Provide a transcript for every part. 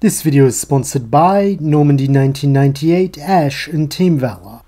This video is sponsored by Normandy 1998, Ash, and Team Valor.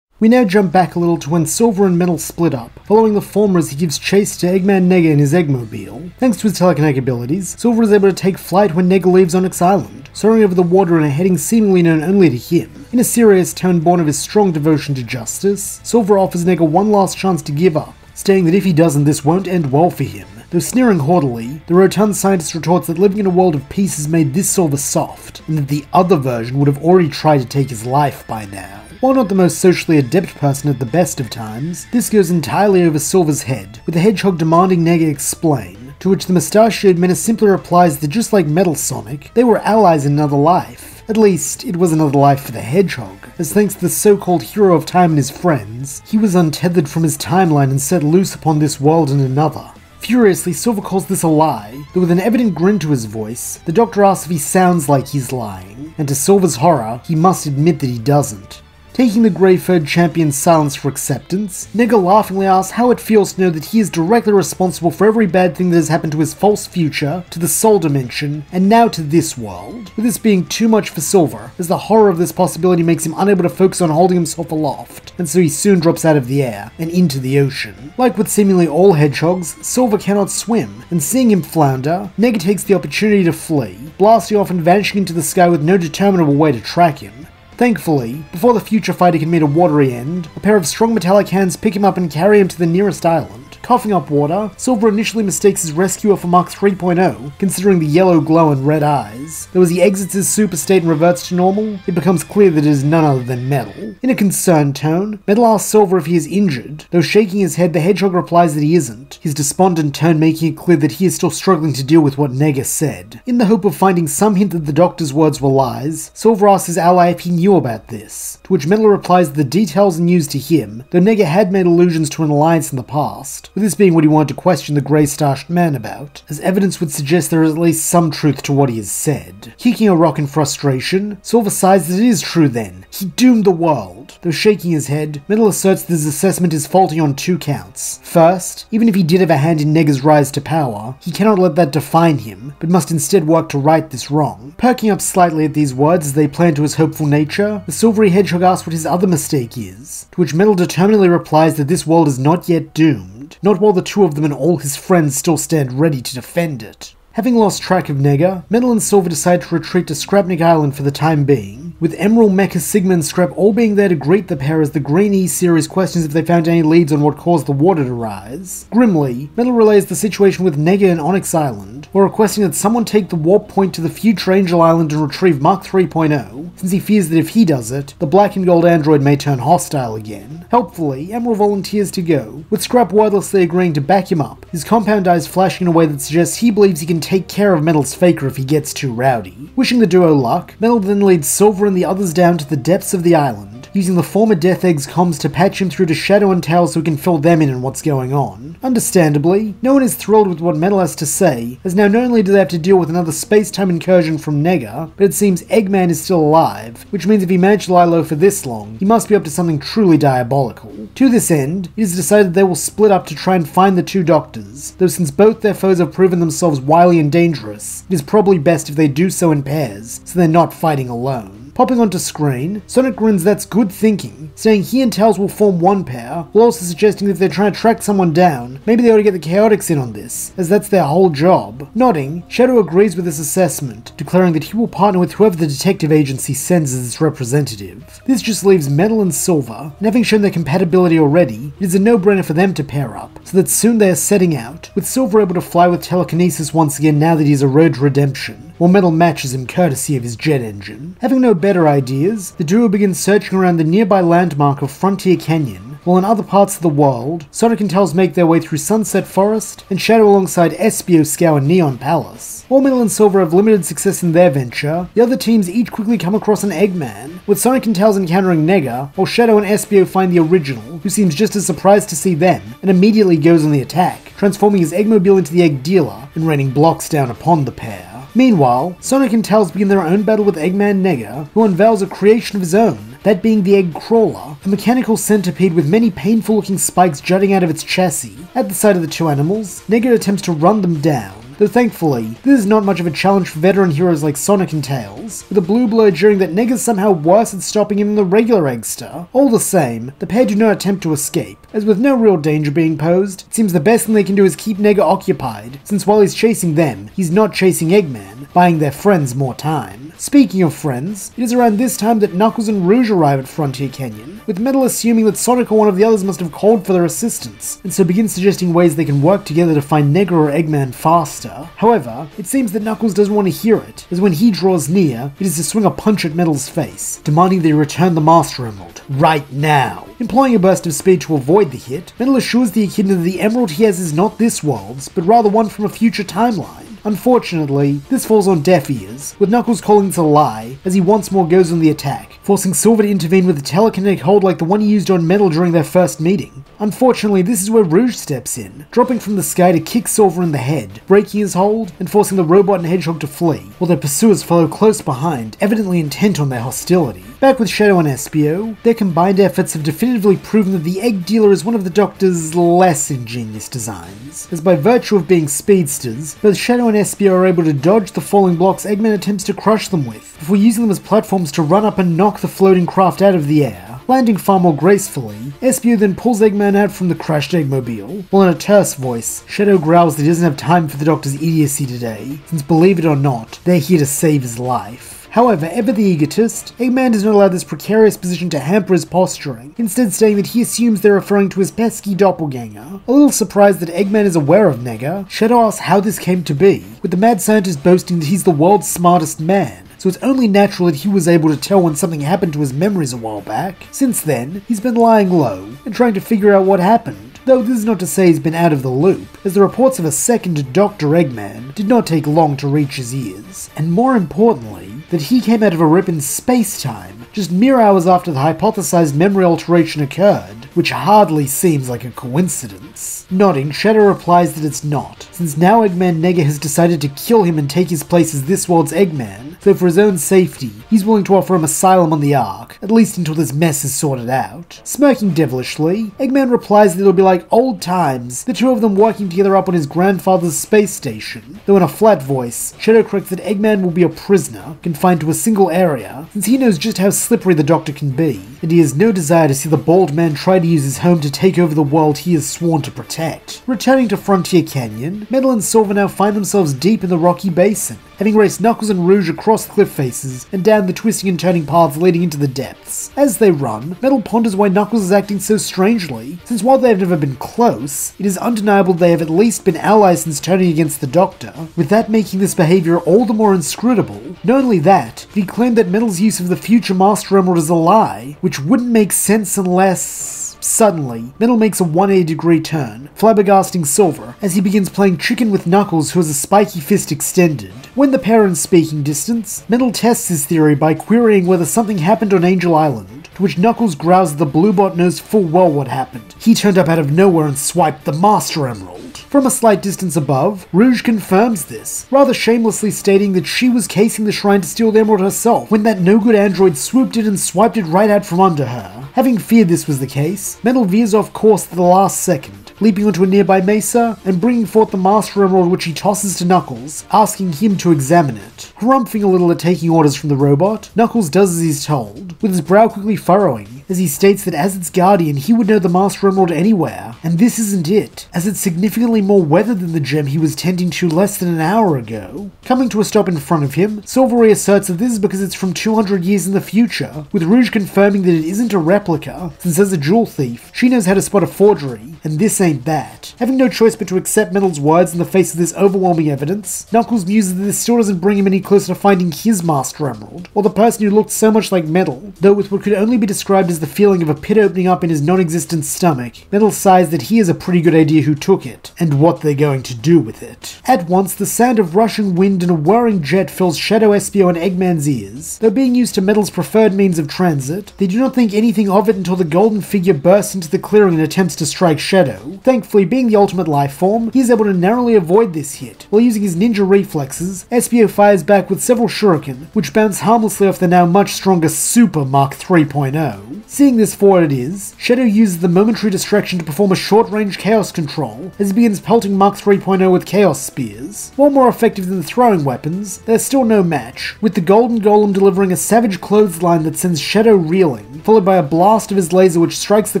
We now jump back a little to when Silver and Metal split up, following the former as he gives chase to Eggman Nega in his Eggmobile. Thanks to his telekinetic abilities, Silver is able to take flight when Nega leaves Onyx Island, soaring over the water in a heading seemingly known only to him. In a serious tone born of his strong devotion to justice, Silver offers Nega one last chance to give up, stating that if he doesn't, this won't end well for him. Though sneering haughtily, the rotund scientist retorts that living in a world of peace has made this Silver soft, and that the other version would have already tried to take his life by now. While not the most socially adept person at the best of times, this goes entirely over Silver's head, with the Hedgehog demanding Nega explain, to which the mustachioed menace simply replies that just like Metal Sonic, they were allies in another life. At least, it was another life for the Hedgehog, as thanks to the so-called hero of time and his friends, he was untethered from his timeline and set loose upon this world and another. Furiously, Silver calls this a lie, though with an evident grin to his voice, the Doctor asks if he sounds like he's lying, and to Silver's horror, he must admit that he doesn't. Taking the grey-furred champion's silence for acceptance, Nega laughingly asks how it feels to know that he is directly responsible for every bad thing that has happened to his false future, to the Soul Dimension, and now to this world, with this being too much for Silver, as the horror of this possibility makes him unable to focus on holding himself aloft, and so he soon drops out of the air, and into the ocean. Like with seemingly all hedgehogs, Silver cannot swim, and seeing him flounder, Nega takes the opportunity to flee, blasting off and vanishing into the sky with no determinable way to track him. Thankfully, before the future fighter can meet a watery end, a pair of strong metallic hands pick him up and carry him to the nearest island. Coughing up water, Silver initially mistakes his rescuer for Mark 3.0, considering the yellow glow and red eyes. Though as he exits his super state and reverts to normal, it becomes clear that it is none other than Metal. In a concerned tone, Metal asks Silver if he is injured, though shaking his head the Hedgehog replies that he isn't, his despondent tone making it clear that he is still struggling to deal with what Nega said. In the hope of finding some hint that the Doctor's words were lies, Silver asks his ally if he knew about this, to which Metal replies that the details are news to him, though Nega had made allusions to an alliance in the past, with this being what he wanted to question the grey-starched man about, as evidence would suggest there is at least some truth to what he has said. Kicking a rock in frustration, Silver sighs that it is true then. He doomed the world. Though shaking his head, Metal asserts that his assessment is faulty on two counts. First, even if he did have a hand in Nega's rise to power, he cannot let that define him, but must instead work to right this wrong. Perking up slightly at these words as they play into his hopeful nature, the silvery Hedgehog asks what his other mistake is, to which Metal determinedly replies that this world is not yet doomed, not while the two of them and all his friends still stand ready to defend it. Having lost track of Nega, Metal and Silver decide to retreat to Scrapnik Island for the time being, with Emerald, Mecha, Sigma and Scrap all being there to greet the pair as the Green E series questions if they found any leads on what caused the water to rise. Grimly, Metal relays the situation with Nega and Onyx Island, while requesting that someone take the warp point to the future Angel Island and retrieve Mark 3.0, since he fears that if he does it, the black and gold android may turn hostile again. Helpfully, Emerald volunteers to go, with Scrap wordlessly agreeing to back him up, his compound eyes flashing in a way that suggests he believes he can take care of Metal's faker if he gets too rowdy. Wishing the duo luck, Metal then leads Silver and the others down to the depths of the island, using the former Death Egg's comms to patch him through to Shadow and Tail so he can fill them in on what's going on. Understandably, no one is thrilled with what Metal has to say, as now not only do they have to deal with another space-time incursion from Nega, but it seems Eggman is still alive, which means if he managed to lie low for this long, he must be up to something truly diabolical. To this end, it is decided they will split up to try and find the two Doctors, though since both their foes have proven themselves wily and dangerous, it is probably best if they do so in pairs, so they're not fighting alone. Popping onto screen, Sonic grins that's good thinking, saying he and Tails will form one pair, while also suggesting that if they're trying to track someone down, maybe they ought to get the Chaotix in on this, as that's their whole job. Nodding, Shadow agrees with this assessment, declaring that he will partner with whoever the detective agency sends as its representative. This just leaves Metal and Silver, and having shown their compatibility already, it is a no-brainer for them to pair up, so that soon they are setting out, with Silver able to fly with telekinesis once again now that he is a road to redemption, while Metal matches him courtesy of his jet engine. Having no better ideas, the duo begins searching around the nearby landmark of Frontier Canyon, while in other parts of the world, Sonic and Tails make their way through Sunset Forest, and Shadow alongside Espio, Scow and Neon Palace. While Metal and Silver have limited success in their venture, the other teams each quickly come across an Eggman, with Sonic and Tails encountering Nega, while Shadow and Espio find the original, who seems just as surprised to see them, and immediately goes on the attack, transforming his Eggmobile into the Egg Dealer, and raining blocks down upon the pair. Meanwhile, Sonic and Tails begin their own battle with Eggman Nega, who unveils a creation of his own, that being the Egg Crawler, a mechanical centipede with many painful looking spikes jutting out of its chassis. At the sight of the two animals, Nega attempts to run them down, though thankfully, this is not much of a challenge for veteran heroes like Sonic and Tails, with a blue blur jeering that Nega's somehow worse at stopping him than the regular Eggster. All the same, the pair do not attempt to escape, as with no real danger being posed, it seems the best thing they can do is keep Nega occupied, since while he's chasing them, he's not chasing Eggman, buying their friends more time. Speaking of friends, it is around this time that Knuckles and Rouge arrive at Frontier Canyon, with Metal assuming that Sonic or one of the others must have called for their assistance, and so begins suggesting ways they can work together to find Nega or Eggman faster. However, it seems that Knuckles doesn't want to hear it, as when he draws near, it is to swing a punch at Metal's face, demanding they return the Master Emerald, right now. Employing a burst of speed to avoid the hit, Metal assures the Echidna that the emerald he has is not this world's, but rather one from a future timeline. Unfortunately, this falls on deaf ears, with Knuckles calling it a lie, as he once more goes on the attack, forcing Silver to intervene with a telekinetic hold like the one he used on Metal during their first meeting. Unfortunately, this is where Rouge steps in, dropping from the sky to kick Silver in the head, breaking his hold, and forcing the robot and Hedgehog to flee, while their pursuers follow close behind, evidently intent on their hostility. Back with Shadow and Espio, their combined efforts have definitively proven that the Egg Dealer is one of the Doctor's less ingenious designs, as by virtue of being speedsters, both Shadow and Espio are able to dodge the falling blocks Eggman attempts to crush them with, before using them as platforms to run up and knock the floating craft out of the air. Landing far more gracefully, Espio then pulls Eggman out from the crashed Eggmobile, while in a terse voice, Shadow growls that he doesn't have time for the Doctor's idiocy today, since believe it or not, they're here to save his life. However, ever the egotist, Eggman does not allow this precarious position to hamper his posturing, instead stating that he assumes they're referring to his pesky doppelganger. A little surprised that Eggman is aware of Nega, Shadow asks how this came to be, with the mad scientist boasting that he's the world's smartest man. So it's only natural that he was able to tell when something happened to his memories a while back. Since then, he's been lying low, and trying to figure out what happened. Though this is not to say he's been out of the loop, as the reports of a second Dr. Eggman did not take long to reach his ears. And more importantly, that he came out of a rip in space-time, just mere hours after the hypothesized memory alteration occurred, which hardly seems like a coincidence. Nodding, Shadow replies that it's not, since now Eggman Nega has decided to kill him and take his place as this world's Eggman, so for his own safety, he's willing to offer him asylum on the Ark, at least until this mess is sorted out. Smirking devilishly, Eggman replies that it'll be like old times, the two of them working together up on his grandfather's space station, though in a flat voice, Shadow corrects that Eggman will be a prisoner, confined to a single area, since he knows just how slippery the Doctor can be, and he has no desire to see the bald man try to use his home to take over the world he has sworn to protect. Returning to Frontier Canyon, Metal and Silver now find themselves deep in the rocky basin, having raced Knuckles and Rouge across the cliff faces and down the twisting and turning paths leading into the depths. As they run, Metal ponders why Knuckles is acting so strangely, since while they have never been close, it is undeniable they have at least been allies since turning against the Doctor, with that making this behavior all the more inscrutable. Not only that, but he claimed that Metal's use of the future Master Emerald is a lie, which wouldn't make sense unless... Suddenly, Metal makes a 180-degree turn, flabbergasting Silver, as he begins playing chicken with Knuckles, who has a spiky fist extended. When the pair are in speaking distance, Metal tests his theory by querying whether something happened on Angel Island, to which Knuckles growls that the blue bot knows full well what happened. He turned up out of nowhere and swiped the Master Emerald. From a slight distance above, Rouge confirms this, rather shamelessly stating that she was casing the shrine to steal the emerald herself, when that no-good android swooped in and swiped it right out from under her. Having feared this was the case, Metal veers off course at the last second, leaping onto a nearby mesa and bringing forth the Master Emerald, which he tosses to Knuckles, asking him to examine it. Harumphing a little at taking orders from the robot, Knuckles does as he's told, with his brow quickly furrowing, as he states that as its guardian he would know the Master Emerald anywhere, and this isn't it, as it's significantly more weathered than the gem he was tending to less than an hour ago. Coming to a stop in front of him, Silver reasserts that this is because it's from 200 years in the future, with Rouge confirming that it isn't a replica, since as a jewel thief, she knows how to spot a forgery, and this ain't that. Having no choice but to accept Metal's words in the face of this overwhelming evidence, Knuckles muses that this still doesn't bring him any closer to finding his Master Emerald, or the person who looked so much like Metal, though with what could only be described as the feeling of a pit opening up in his non-existent stomach, Metal sighs that he has a pretty good idea who took it, and what they're going to do with it. At once, the sound of rushing wind and a whirring jet fills Shadow, Espio, and Eggman's ears. Though being used to Metal's preferred means of transit, they do not think anything of it until the golden figure bursts into the clearing and attempts to strike Shadow. Thankfully, being the ultimate life form, he is able to narrowly avoid this hit. While using his ninja reflexes, Espio fires back with several shuriken, which bounce harmlessly off the now much stronger Super Mark 3.0. Seeing this for what it is, Shadow uses the momentary distraction to perform a short-range chaos control as he begins pelting Mach 3.0 with chaos spears. While more effective than the throwing weapons, they're still no match, with the Golden Golem delivering a savage clothesline that sends Shadow reeling, followed by a blast of his laser which strikes the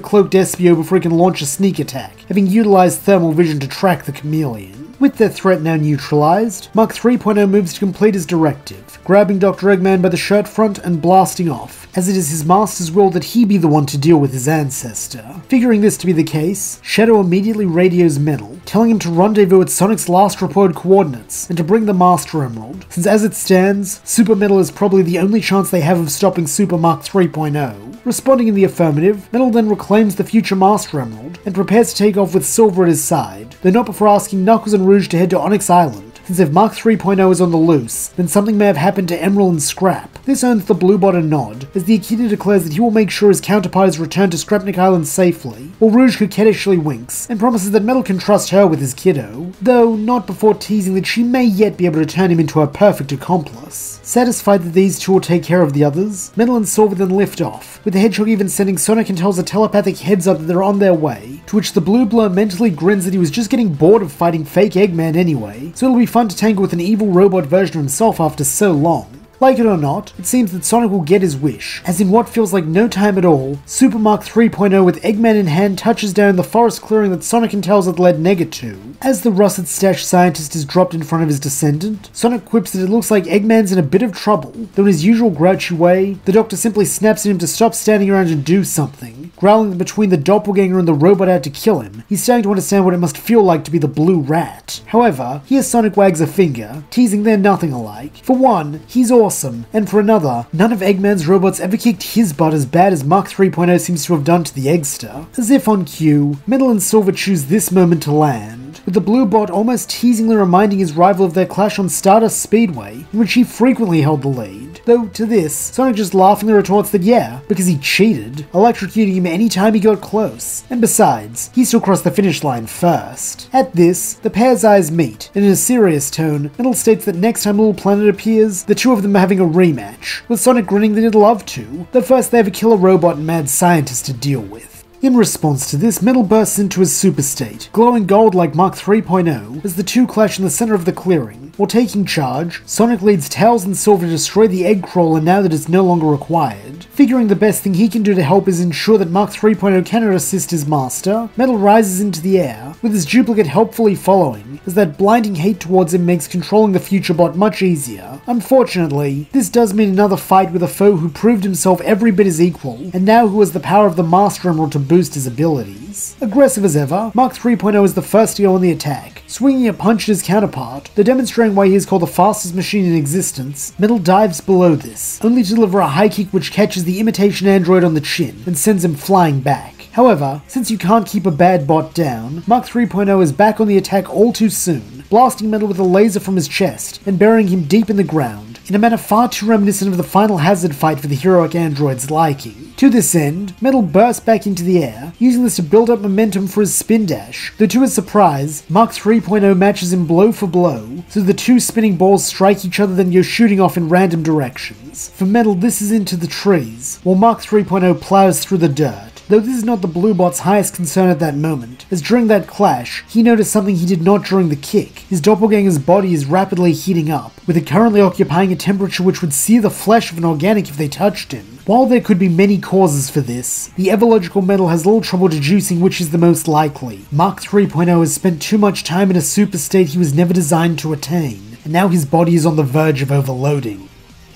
cloaked Espio before he can launch a sneak attack, having utilized thermal vision to track the chameleon. With their threat now neutralized, Mach 3.0 moves to complete his directive, grabbing Dr. Eggman by the shirt front and blasting off, as it is his master's will that he be the one to deal with his ancestor. Figuring this to be the case, Shadow immediately radios Metal, telling him to rendezvous at Sonic's last reported coordinates and to bring the Master Emerald, since as it stands, Super Metal is probably the only chance they have of stopping Super Mach 3.0. Responding in the affirmative, Metal then reclaims the future Master Emerald and prepares to take off with Silver at his side, though not before asking Knuckles and Rouge to head to Onyx Island, since if Mach 3.0 is on the loose, then something may have happened to Emerald and Scrap. This earns the Bluebot a nod, as the Echidna declares that he will make sure his counterpart is returned to Scrapnik Island safely, while Rouge coquettishly winks, and promises that Metal can trust her with his kiddo, though not before teasing that she may yet be able to turn him into her perfect accomplice. Satisfied that these two will take care of the others, Metal and Silver then lift off, with the Hedgehog even sending Sonic and Tails a telepathic heads up that they're on their way, to which the Blue Blur mentally grins that he was just getting bored of fighting fake Eggman anyway, so it'll be fun to tangle with an evil robot version of himself after so long. Like it or not, it seems that Sonic will get his wish, as in what feels like no time at all, Super Mach 3.0 with Eggman in hand touches down the forest clearing that Sonic and Tails had led Nega to. As the russet stash scientist is dropped in front of his descendant, Sonic quips that it looks like Eggman's in a bit of trouble, though in his usual grouchy way, the Doctor simply snaps at him to stop standing around and do something. Growling that between the doppelganger and the robot out to kill him, he's starting to understand what it must feel like to be the Blue Rat. However, here Sonic wags a finger, teasing they're nothing alike. For one, he's awesome, and for another, none of Eggman's robots ever kicked his butt as bad as Mach 3.0 seems to have done to the Eggster. As if on cue, Metal and Silver choose this moment to land, with the Blue Bot almost teasingly reminding his rival of their clash on Stardust Speedway, in which he frequently held the lead. Though to this, Sonic just laughingly retorts that yeah, because he cheated, electrocuting him anytime he got close, and besides, he still crossed the finish line first. At this, the pair's eyes meet, and in a serious tone, Metal states that next time Little Planet appears, the two of them are having a rematch, with Sonic grinning that he'd love to, though first they have a killer robot and mad scientist to deal with. In response to this, Metal bursts into his super state, glowing gold like Mach 3.0, as the two clash in the center of the clearing. While taking charge, Sonic leads Tails and Silver to destroy the egg crawler now that it's no longer required. Figuring the best thing he can do to help is ensure that Mach 3.0 cannot assist his master, Metal rises into the air, with his duplicate helpfully following, as that blinding hate towards him makes controlling the future bot much easier. Unfortunately, this does mean another fight with a foe who proved himself every bit as equal, and now who has the power of the Master Emerald to boost his abilities. Aggressive as ever, Mach 3.0 is the first to go on the attack, swinging a punch at his counterpart, though demonstrating why he is called the fastest machine in existence. Metal dives below this, only to deliver a high kick which catches the imitation android on the chin and sends him flying back. However, since you can't keep a bad bot down, Mach 3.0 is back on the attack all too soon, blasting Metal with a laser from his chest and burying him deep in the ground, in a manner far too reminiscent of the final Hazard fight for the heroic android's liking. To this end, Metal bursts back into the air, using this to build up momentum for his spin dash, though to his surprise, Mach 3.0 matches him blow for blow, so the two spinning balls strike each other then go shooting off in random directions. For Metal, this is into the trees, while Mach 3.0 plows through the dirt. Though this is not the Blue Bot's highest concern at that moment, as during that clash, he noticed something he did not during the kick. His doppelganger's body is rapidly heating up, with it currently occupying a temperature which would sear the flesh of an organic if they touched him. While there could be many causes for this, the Everlogical Metal has little trouble deducing which is the most likely. Mach 3.0 has spent too much time in a super state he was never designed to attain, and now his body is on the verge of overloading.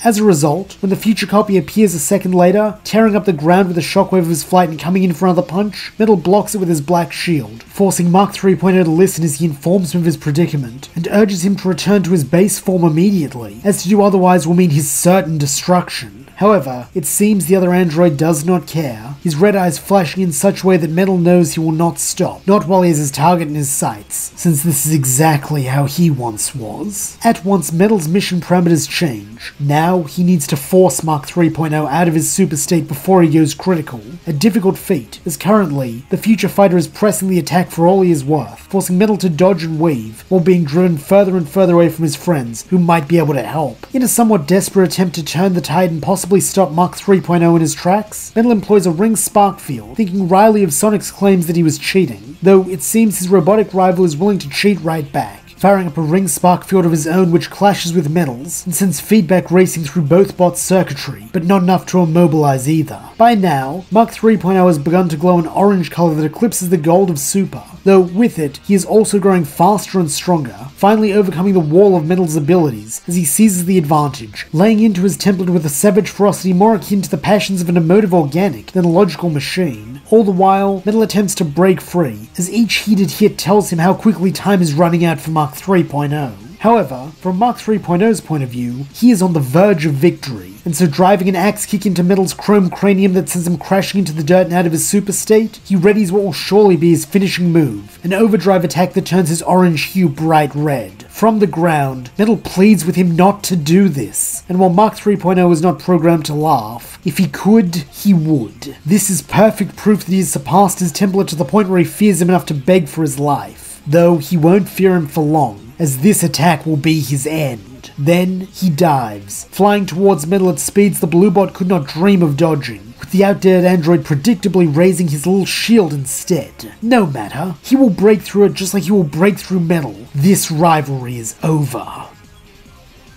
As a result, when the future copy appears a second later, tearing up the ground with a shockwave of his flight and coming in for another punch, Metal blocks it with his black shield, forcing Mach 3.0 to listen as he informs him of his predicament, and urges him to return to his base form immediately, as to do otherwise will mean his certain destruction. However, it seems the other android does not care, his red eyes flashing in such a way that Metal knows he will not stop, not while he has his target in his sights, since this is exactly how he once was. At once, Metal's mission parameters change. Now, he needs to force Mach 3.0 out of his super state before he goes critical, a difficult feat, as currently, the future fighter is pressing the attack for all he is worth, forcing Metal to dodge and weave, while being driven further and further away from his friends, who might be able to help. In a somewhat desperate attempt to turn the tide and possibly possibly stop Mach 3.0 in his tracks, Metal employs a ring spark field, thinking wryly of Sonic's claims that he was cheating, though it seems his robotic rival is willing to cheat right back, firing up a ring spark field of his own which clashes with Metal's and sends feedback racing through both bots' circuitry, but not enough to immobilize either. By now, Mach 3.0 has begun to glow an orange color that eclipses the gold of Super, though with it, he is also growing faster and stronger, finally overcoming the wall of Metal's abilities as he seizes the advantage, laying into his template with a savage ferocity more akin to the passions of an emotive organic than a logical machine. All the while, Metal attempts to break free, as each heated hit tells him how quickly time is running out for Mach 3.0. However, from Mach 3.0's point of view, he is on the verge of victory, and so driving an axe kick into Metal's chrome cranium that sends him crashing into the dirt and out of his super state, he readies what will surely be his finishing move, an overdrive attack that turns his orange hue bright red. From the ground, Metal pleads with him not to do this, and while Mach 3.0 is not programmed to laugh, if he could, he would. This is perfect proof that he has surpassed his template to the point where he fears him enough to beg for his life, though he won't fear him for long, as this attack will be his end. Then he dives, flying towards Metal at speeds the Bluebot could not dream of dodging, with the outdared android predictably raising his little shield instead. No matter, he will break through it just like he will break through Metal. This rivalry is over.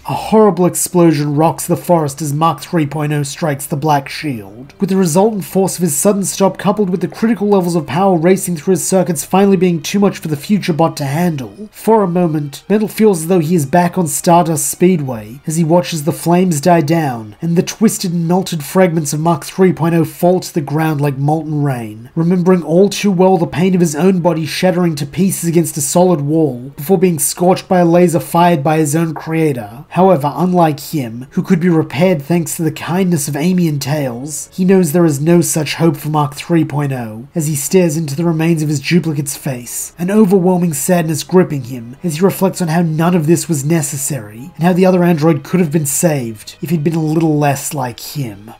A horrible explosion rocks the forest as Mach 3.0 strikes the black shield, with the resultant force of his sudden stop coupled with the critical levels of power racing through his circuits finally being too much for the future bot to handle. For a moment, Metal feels as though he is back on Stardust Speedway as he watches the flames die down and the twisted and melted fragments of Mach 3.0 fall to the ground like molten rain, remembering all too well the pain of his own body shattering to pieces against a solid wall before being scorched by a laser fired by his own creator. However, unlike him, who could be repaired thanks to the kindness of Amy and Tails, he knows there is no such hope for Mach 3.0 as he stares into the remains of his duplicate's face, an overwhelming sadness gripping him as he reflects on how none of this was necessary and how the other android could have been saved if he'd been a little less like him.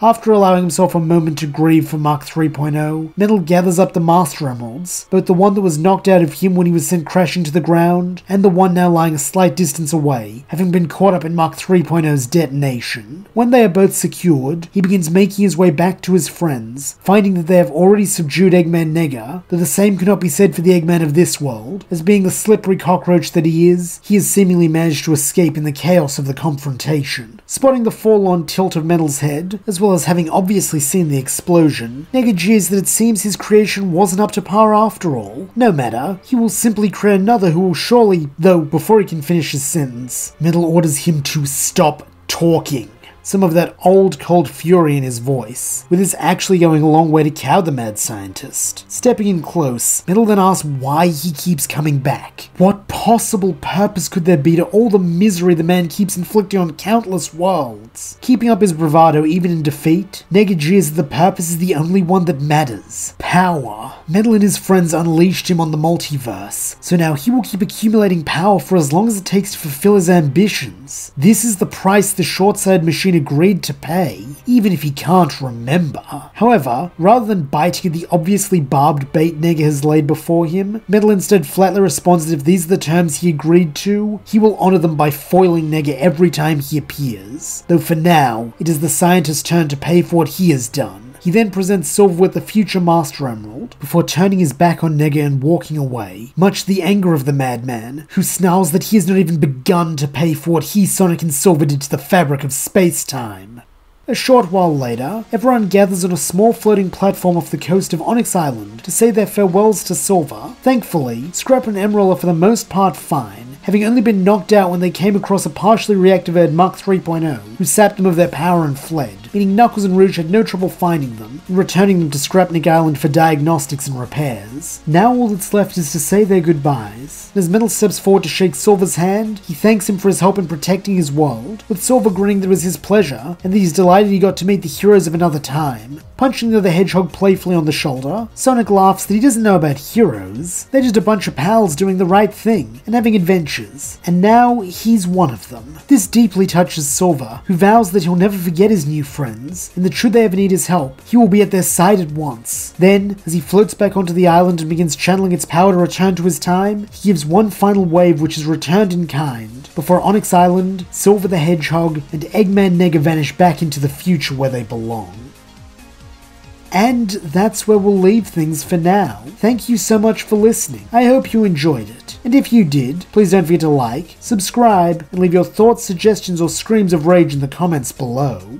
After allowing himself a moment to grieve for Mach 3.0, Metal gathers up the Master Emeralds, both the one that was knocked out of him when he was sent crashing to the ground, and the one now lying a slight distance away, having been caught up in Mach 3.0's detonation. When they are both secured, he begins making his way back to his friends, finding that they have already subdued Eggman Nega, though the same cannot be said for the Eggman of this world, as being the slippery cockroach that he has seemingly managed to escape in the chaos of the confrontation. Spotting the forlorn tilt of Metal's head, as well as having obviously seen the explosion, Nega jeers that it seems his creation wasn't up to par after all. No matter, he will simply create another who will surely, though before he can finish his sentence, Metal orders him to stop talking. Some of that old cold fury in his voice, with this actually going a long way to cow the mad scientist. Stepping in close, Metal then asks why he keeps coming back. What possible purpose could there be to all the misery the man keeps inflicting on countless worlds? Keeping up his bravado even in defeat, Nega jeers that the purpose is the only one that matters. Power. Metal and his friends unleashed him on the multiverse, so now he will keep accumulating power for as long as it takes to fulfill his ambitions. This is the price the short-sighted machine agreed to pay, even if he can't remember. However, rather than biting at the obviously barbed bait Nega has laid before him, Metal instead flatly responds that if these are the terms he agreed to, he will honor them by foiling Nega every time he appears. Though for now, it is the scientist's turn to pay for what he has done. He then presents Silver with the future Master Emerald, before turning his back on Nega and walking away, much to the anger of the madman, who snarls that he has not even begun to pay for what he, Sonic, and Silver did to the fabric of space-time. A short while later, everyone gathers on a small floating platform off the coast of Onyx Island to say their farewells to Silver. Thankfully, Scrap and Emerald are for the most part fine, having only been knocked out when they came across a partially reactivated Mach 3.0, who sapped them of their power and fled, meaning Knuckles and Rouge had no trouble finding them and returning them to Scrapnik Island for diagnostics and repairs. Now all that's left is to say their goodbyes, and as Metal steps forward to shake Silver's hand, he thanks him for his help in protecting his world, with Silver grinning that it was his pleasure, and that he's delighted he got to meet the heroes of another time. punching the hedgehog playfully on the shoulder. Sonic laughs that he doesn't know about heroes. They're just a bunch of pals doing the right thing and having adventures. And now he's one of them. This deeply touches Silver, who vows that he'll never forget his new friends, and that should they ever need his help, he will be at their side at once. Then, as he floats back onto the island and begins channeling its power to return to his time, he gives one final wave which is returned in kind, before Onyx Island, Silver the Hedgehog, and Eggman Nega vanish back into the future where they belong. And that's where we'll leave things for now. Thank you so much for listening. I hope you enjoyed it. And if you did, please don't forget to like, subscribe, and leave your thoughts, suggestions, or screams of rage in the comments below.